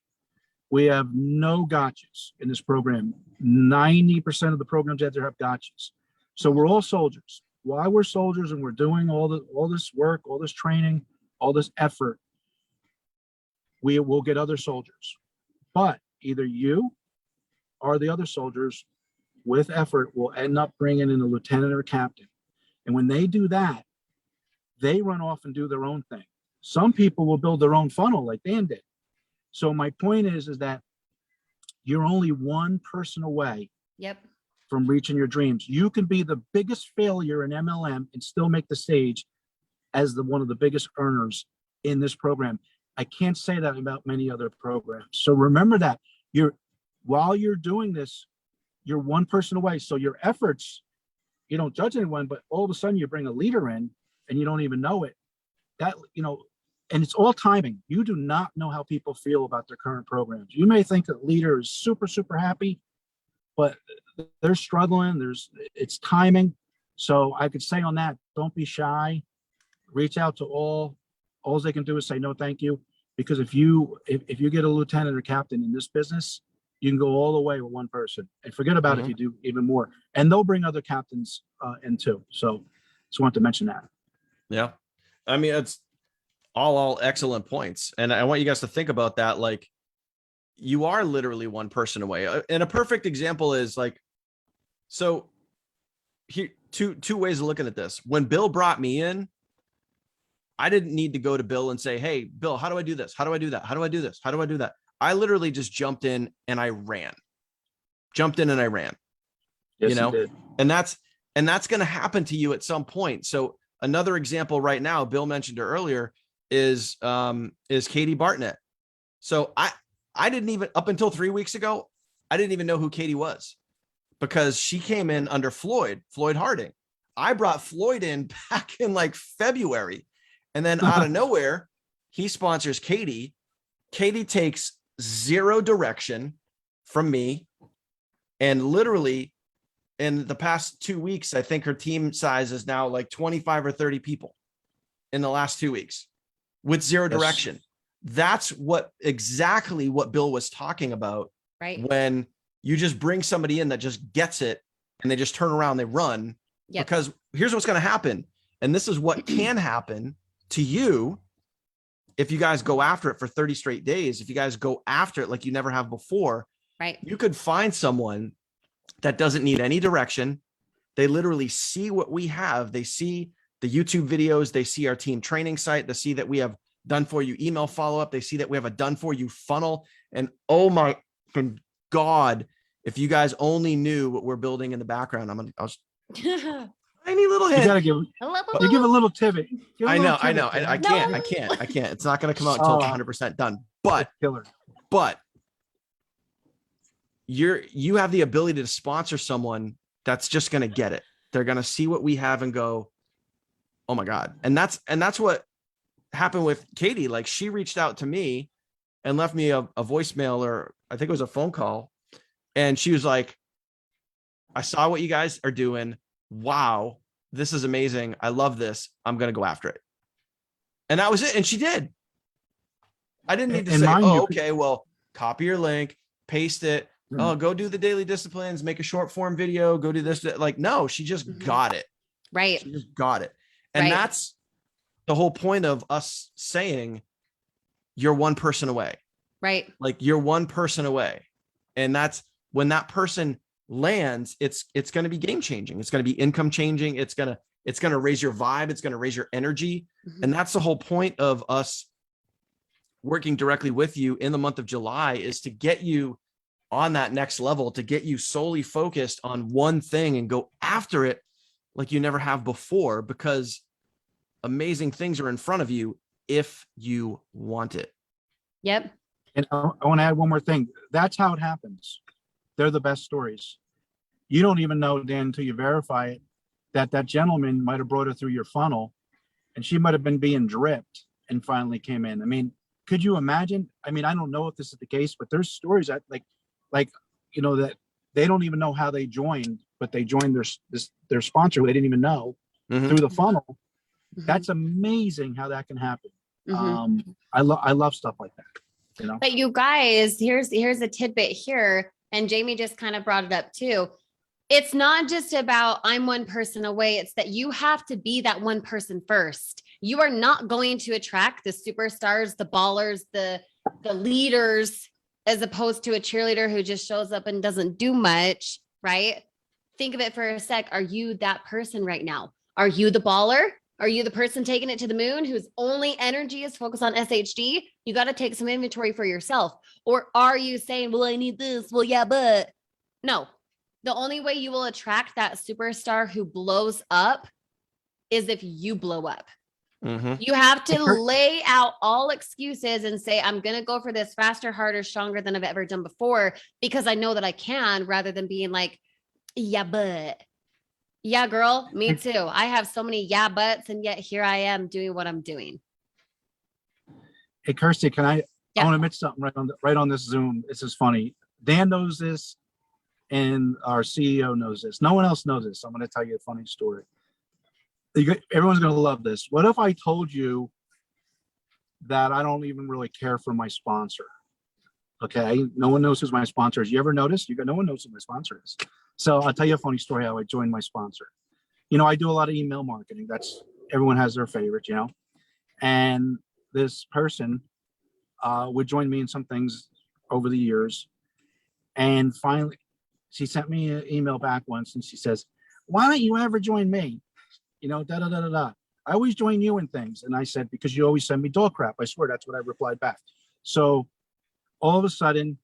We have no gotchas in this program. 90% of the programs out there have gotchas. So we're all soldiers. While we're soldiers and we're doing all this work, all this training, all this effort, we will get other soldiers. But either you or the other soldiers with effort will end up bringing in a lieutenant or a captain. And when they do that, they run off and do their own thing. Some people will build their own funnel like Dan did. So my point is that you're only one person away from reaching your dreams. You can be the biggest failure in MLM and still make the stage as one of the biggest earners in this program. I can't say that about many other programs. So remember that while you're doing this, you're one person away. So your efforts, you don't judge anyone, but all of a sudden you bring a leader in and you don't even know it. And it's all timing. You do not know how people feel about their current programs. You may think that leader is super, super happy, but they're struggling. It's timing. So I could say on that, don't be shy. Reach out to all they can do is say no, thank you. Because if you get a lieutenant or captain in this business, you can go all the way with one person and forget about if you do even more. And they'll bring other captains in too. So just wanted to mention that. Yeah. I mean, it's all excellent points. And I want you guys to think about that. Like, you are literally one person away. And a perfect example is like, so here, two ways of looking at this. When Bill brought me in, I didn't need to go to Bill and say, hey, Bill, how do I do this? How do I do that? How do I do this? How do I do that? I literally just jumped in and I ran. Yes, you know, did. And that's going to happen to you at some point. So another example right now, Bill mentioned her earlier, is Katie Bartnett. So I didn't even, up until 3 weeks ago, I didn't even know who Katie was because she came in under Floyd Harding. I brought Floyd in back in like February, and then out of nowhere, he sponsors Katie. Katie takes zero direction from me. And literally in the past 2 weeks, I think her team size is now like 25 or 30 people in the last 2 weeks with zero direction. That's exactly what Bill was talking about. Right. When you just bring somebody in that just gets it and they just turn around, they run. Yep. Because here's what's going to happen. And this is what can happen to you if you guys go after it for 30 straight days. If you guys go after it like you never have before, Right. You could find someone that doesn't need any direction. They literally see what we have. They see the YouTube videos. They see our team training site. They see that we have done for you email follow-up. They see that we have a done for you funnel. And oh my God, if you guys only knew what we're building in the background, I'll tiny little hint. You gotta give. You give a little tidbit. I know. I can't. It's not going to come out until it's 100% done. But killer. But you have the ability to sponsor someone that's just going to get it. They're going to see what we have and go, oh my God. And that's what happened with Katie. Like, she reached out to me and left me a voicemail, or I think it was a phone call. And she was like, I saw what you guys are doing. Wow, this is amazing. I love this. I'm going to go after it. And that was it. And she did. I didn't need to say, oh, okay, well, copy your link, paste it. Oh, go do the daily disciplines, make a short form video, go do this. Like, no, she just got it. Right. She just got it. And that's the whole point of us saying you're one person away. Right. Like, you're one person away. And that's when that person lands, it's going to be game changing. It's going to be income changing. It's going to raise your vibe. It's going to raise your energy. And that's the whole point of us working directly with you in the month of July, is to get you on that next level, to get you solely focused on one thing and go after it like you never have before, because amazing things are in front of you if you want it. Yep. And I want to add one more thing. That's how it happens. They're the best stories. You don't even know, Dan, until you verify it, that gentleman might have brought her through your funnel, and she might have been being dripped and finally came in. I mean, could you imagine? I mean, I don't know if this is the case, but there's stories that that they don't even know how they joined, but they joined their sponsor who they didn't even know through the funnel. That's amazing how that can happen. I love stuff like that. But you guys, here's a tidbit here, and Jamie just kind of brought it up too. It's not just about I'm one person away. It's that you have to be that one person first. You are not going to attract the superstars, the ballers, the leaders, as opposed to a cheerleader who just shows up and doesn't do much, right? Think of it for a sec. Are you that person right now? Are you the baller? Are you the person taking it to the moon whose only energy is focused on SHD? You got to take some inventory for yourself. Or are you saying, well, I need this. Well, yeah, but no. The only way you will attract that superstar who blows up is if you blow up. You have to lay out all excuses and say, I'm going to go for this faster, harder, stronger than I've ever done before, because I know that I can, rather than being like, yeah, but yeah, girl, me too. I have so many yeah, buts, and yet here I am doing what I'm doing. Hey, Kirsty, I want to admit something right on this Zoom. This is funny. Dan knows this, and our CEO knows this. No one else knows this. I'm going to tell you a funny story. Everyone's going to love this. What if I told you that I don't even really care for my sponsor? Okay. No one knows who my sponsor is. You ever notice? No one knows who my sponsor is. So I'll tell you a funny story how I joined my sponsor. I do a lot of email marketing. Everyone has their favorite, and this person would join me in some things over the years. And finally, she sent me an email back once, and she says, why don't you ever join me? I always join you in things. And I said, because you always send me dog crap. I swear, that's what I replied back. So all of a sudden,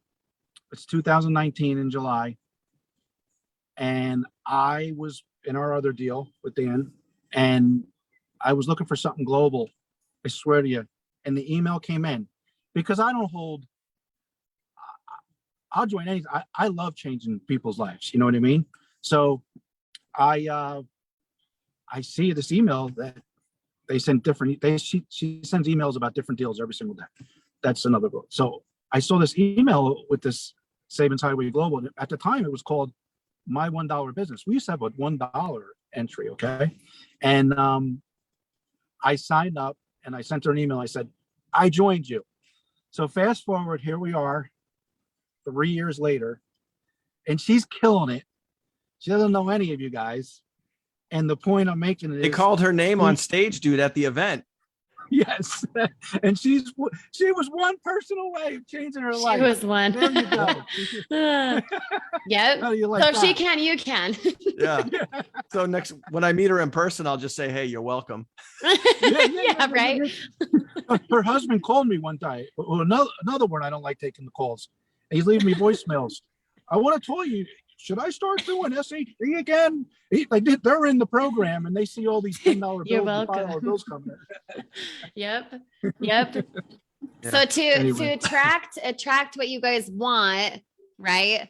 it's 2019 in July, and I was in our other deal with Dan, and I was looking for something global. I swear to you. And the email came in, because I'll join anything. I love changing people's lives. You know what I mean? So I see this email that they send she sends emails about different deals every single day. That's another book. So I saw this email with this Savings Highway Global. At the time, it was called My $1 Business. We used to have a $1 entry, okay? And I signed up, and I sent her an email. I said, I joined you. So fast forward, here we are 3 years later, and she's killing it. She doesn't know any of you guys. And the point I'm making is They called her name on stage, dude, at the event. yes, and she was one person away of changing her life. She was one. There you go. Yep. How do you like So if she that? can, you can. Yeah. So next, when I meet her in person, I'll just say, hey, you're welcome. Yeah, right. Her husband called me one time. Well, another one, I don't like taking the calls. And he's leaving me voicemails. I want to tell you, should I start doing SAT again? They're in the program and they see all these $10 bills You're and welcome. $5 bills coming in. Yep. Yeah. So to Anyway. attract what you guys want, right?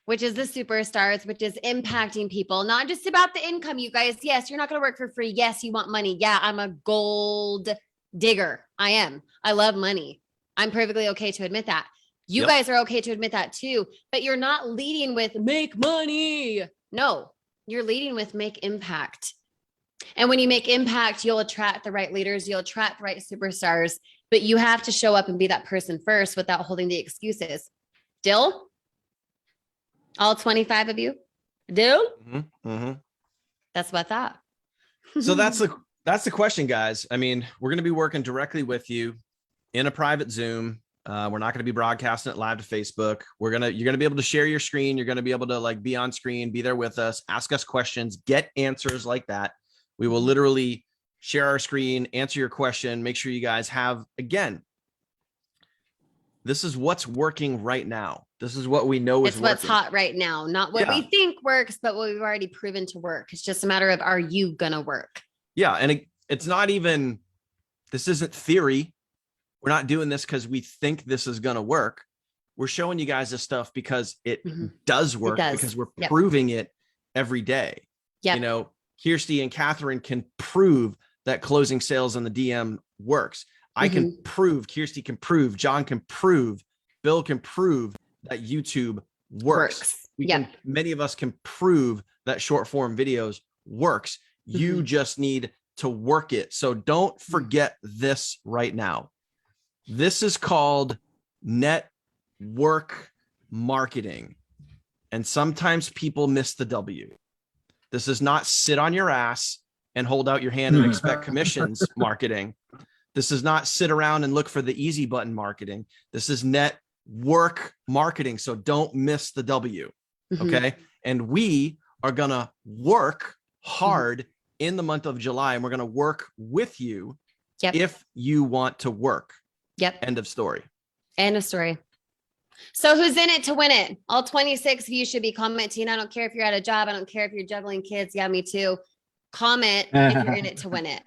Which is the superstars, which is impacting people, not just about the income, you guys. Yes, you're not going to work for free. Yes, you want money. Yeah, I'm a gold digger. I am. I love money. I'm perfectly okay to admit that. You Yep. guys are okay to admit that too, but you're not leading with make money. No, you're leading with make impact. And when you make impact, you'll attract the right leaders. You'll attract the right superstars, but you have to show up and be that person first without holding the excuses. Dill? All 25 of you? Dill? Mm-hmm. Mm-hmm. That's what I thought. So that's the question, guys. I mean, we're going to be working directly with you in a private Zoom. We're not going to be broadcasting it live to Facebook. You're going to be able to share your screen. You're going to be able to like be on screen, be there with us, ask us questions, get answers like that. We will literally share our screen, answer your question, make sure you guys have, again, this is what's working right now. This is what we know is It's what's working. hot right now, not what we think works, but what we've already proven to work. It's just a matter of, are you going to work? Yeah. And it's not even, this isn't theory. We're not doing this because we think this is going to work. We're showing you guys this stuff because it does work, because we're proving it every day. Yep. You know, Kirsty and Catherine can prove that closing sales on the DM works. I can prove, Kirsty can prove, John can prove, Bill can prove that YouTube works. Many of us can prove that short form videos works. You just need to work it. So don't forget this right now. This is called network marketing. And sometimes people miss the W. This is not sit on your ass and hold out your hand and expect commissions marketing. This is not sit around and look for the easy button marketing. This is network marketing. So don't miss the W. Okay. And we are going to work hard in the month of July, and we're going to work with you if you want to work. End of story. End of story. So who's in it to win it? All 26 of you should be commenting. I don't care if you're at a job. I don't care if you're juggling kids. Yeah, me too. Comment if you're in it to win it.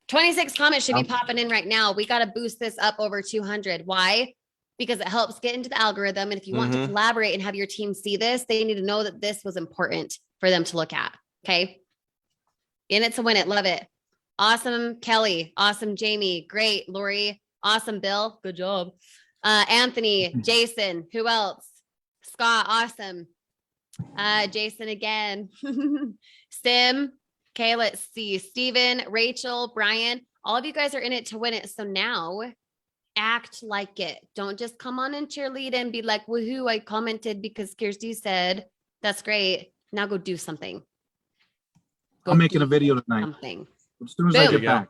26 comments should be popping in right now. We got to boost this up over 200. Why? Because it helps get into the algorithm. And if you want to collaborate and have your team see this, they need to know that this was important for them to look at. Okay. In it to win it. Love it. Awesome, Kelly. Awesome, Jamie. Great, Lori. Awesome, Bill. Good job. Anthony, Jason. Who else? Scott. Awesome. Jason again. Sim. Okay, let's see. Steven, Rachel, Brian. All of you guys are in it to win it. So now act like it. Don't just come on and cheerlead and be like, woohoo, I commented because Kirsty said, that's great. Now go do something. I'm making a video tonight. Something. As soon as I get back.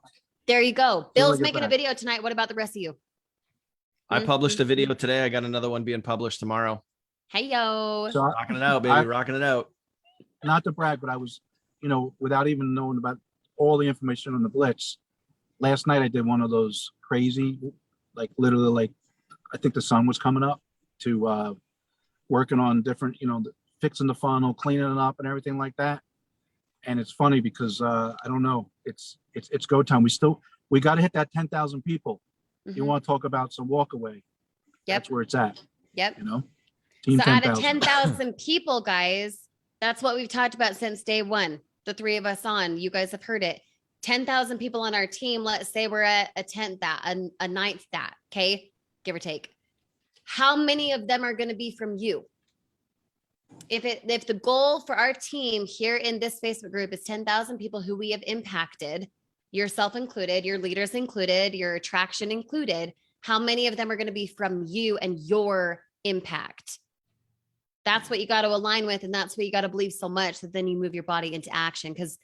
There you go. Bill's making a video tonight. What about the rest of you? I published a video today. I got another one being published tomorrow. Hey, yo. So rocking it out, baby. Rocking it out. Not to brag, but I was, without even knowing about all the information on the blitz, last night I did one of those crazy, like literally, like I think the sun was coming up to working on different, fixing the funnel, cleaning it up and everything like that. And it's funny because I don't know, it's go time. We got to hit that 10,000 people. You want to talk about some walk away. That's where it's at. Team so 10,000. out of 10,000 people, guys, that's what we've talked about since day one. The three of us on, you guys have heard it. 10,000 people on our team. Let's say we're at a 10th that, a ninth that, okay, give or take. How many of them are going to be from you? If the goal for our team here in this Facebook group is 10,000 people who we have impacted, yourself included, your leaders included, your attraction included, how many of them are going to be from you and your impact? that's what you got to align with. And that's what you got to believe so much that then you move your body into action. Because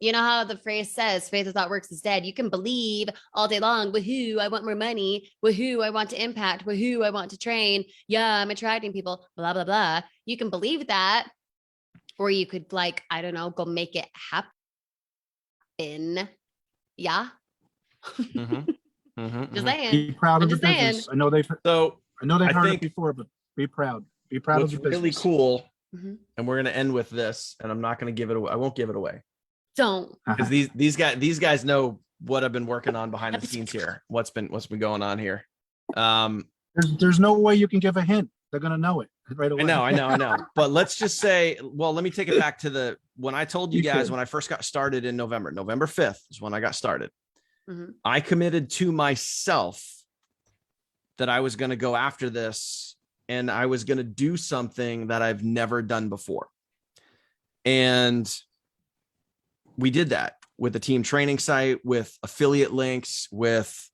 you know how the phrase says, faith without works is dead. You can believe all day long, woohoo, I want more money. Woohoo, I want to impact. Woohoo, I want to train. Yeah, I'm attracting people, blah, blah, blah. You can believe that. Or you could like, I don't know, go make it happen. Yeah. Just saying. Be proud I'm of the just saying. business. I know they've heard it before, but be proud. Be proud of What's the business. really cool, and we're gonna end with this, and I'm not gonna give it away. I won't give it away. Don't. Because these guys know what I've been working on behind the scenes here. What's been going on here. There's no way you can give a hint. They're gonna know it right away. I know. But let's just say, well, let me take it back to when I told you guys when I first got started in November 5th is when I got started. I committed to myself that I was going to go after this and I was going to do something that I've never done before. And we did that with the team training site, with affiliate links, with,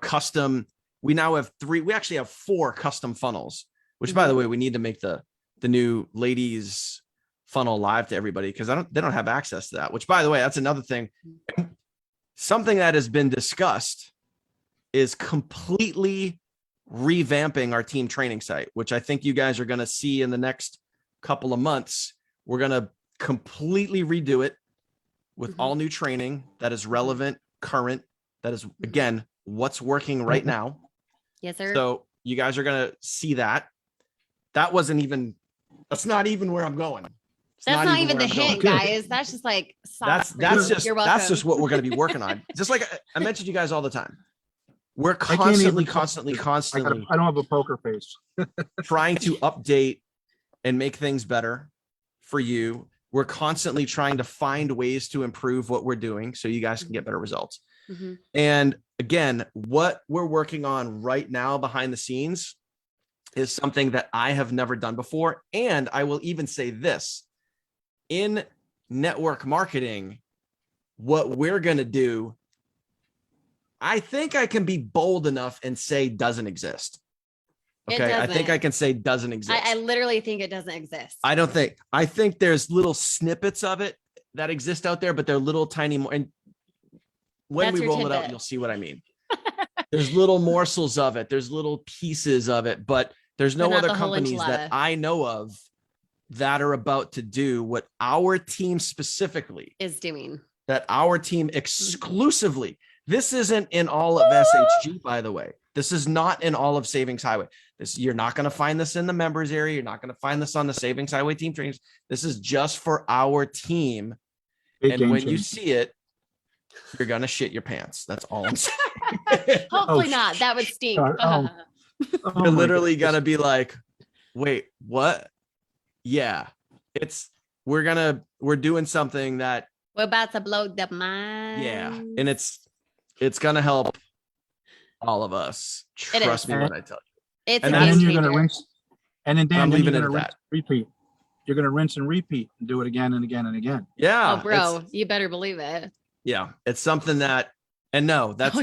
custom. We now have we actually have 4 custom funnels, which by the way, we need to make the new ladies funnel live to everybody because they don't have access to that, which by the way, that's another thing. Something that has been discussed is completely revamping our team training site, which I think you guys are going to see in the next couple of months. We're going to completely redo it with all new training that is relevant, current, that is, again, what's working right now. Yes, sir. So you guys are going to see that. That's not even where I'm going. That's not even the hint, guys. That's just like that's just what we're going to be working on. Just like I mentioned you guys all the time. We're constantly. I don't have a poker face. Trying to update and make things better for you. We're constantly trying to find ways to improve what we're doing so you guys can get better results. And again, what we're working on right now behind the scenes is something that I have never done before. And I will even say this. In network marketing, what we're going to do, I think I can be bold enough and say doesn't exist. Okay. I think I can say doesn't exist. I literally think it doesn't exist. I think there's little snippets of it that exist out there, but they're little tiny more. And when we roll it out, you'll see what I mean. There's little morsels of it. There's little pieces of it, but there's no other companies that I know of that are about to do what our team specifically is doing. That our team exclusively. This isn't in all of SHG, by the way. This is not in all of Savings Highway. You're not going to find this in the members area. You're not going to find this on the Savings Highway team trainings. This is just for our team. And when you see it, you're going to shit your pants. That's all I'm saying. Hopefully not. That would stink. You're literally going to be like, wait, what? Yeah, we're doing something that we're about to blow the mind. Yeah. And it's going to help all of us. Trust me when I tell you. And then you're going to rinse. And then Dan, you're going to repeat. You're going to rinse and repeat and do it again and again and again. Yeah. Oh, bro, you better believe it. Yeah. It's something that, and no, that's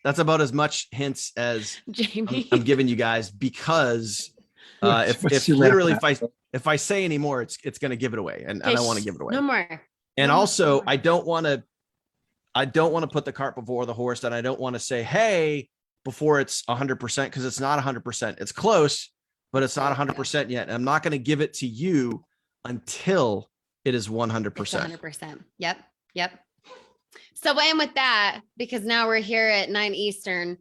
about as much hints as Jamie I'm giving you guys because if I say any more, it's going to give it away, and I don't want to give it away. No more. And also, I don't want to put the cart before the horse, and I don't want to say, hey, before it's 100%, because it's not 100%. It's close, but it's not 100% yet. And I'm not going to give it to you until it is 100%. 100%. Yep. So and with that, because now we're here at 9 Eastern.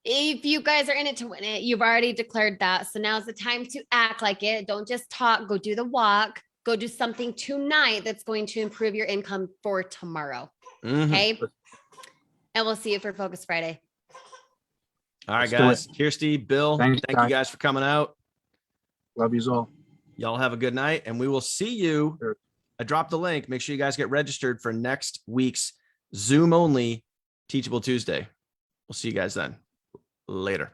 If you guys are in it to win it, you've already declared that. So now's the time to act like it. Don't just talk. Go do the walk. Go do something tonight that's going to improve your income for tomorrow. Okay. And we'll see you for Focus Friday. All right, guys. Kirsty, Bill, thank you guys for coming out. Love you all. Y'all have a good night, and we will see you. Sure. I dropped the link. Make sure you guys get registered for next week's Zoom only Teachable Tuesday. We'll see you guys then. Later.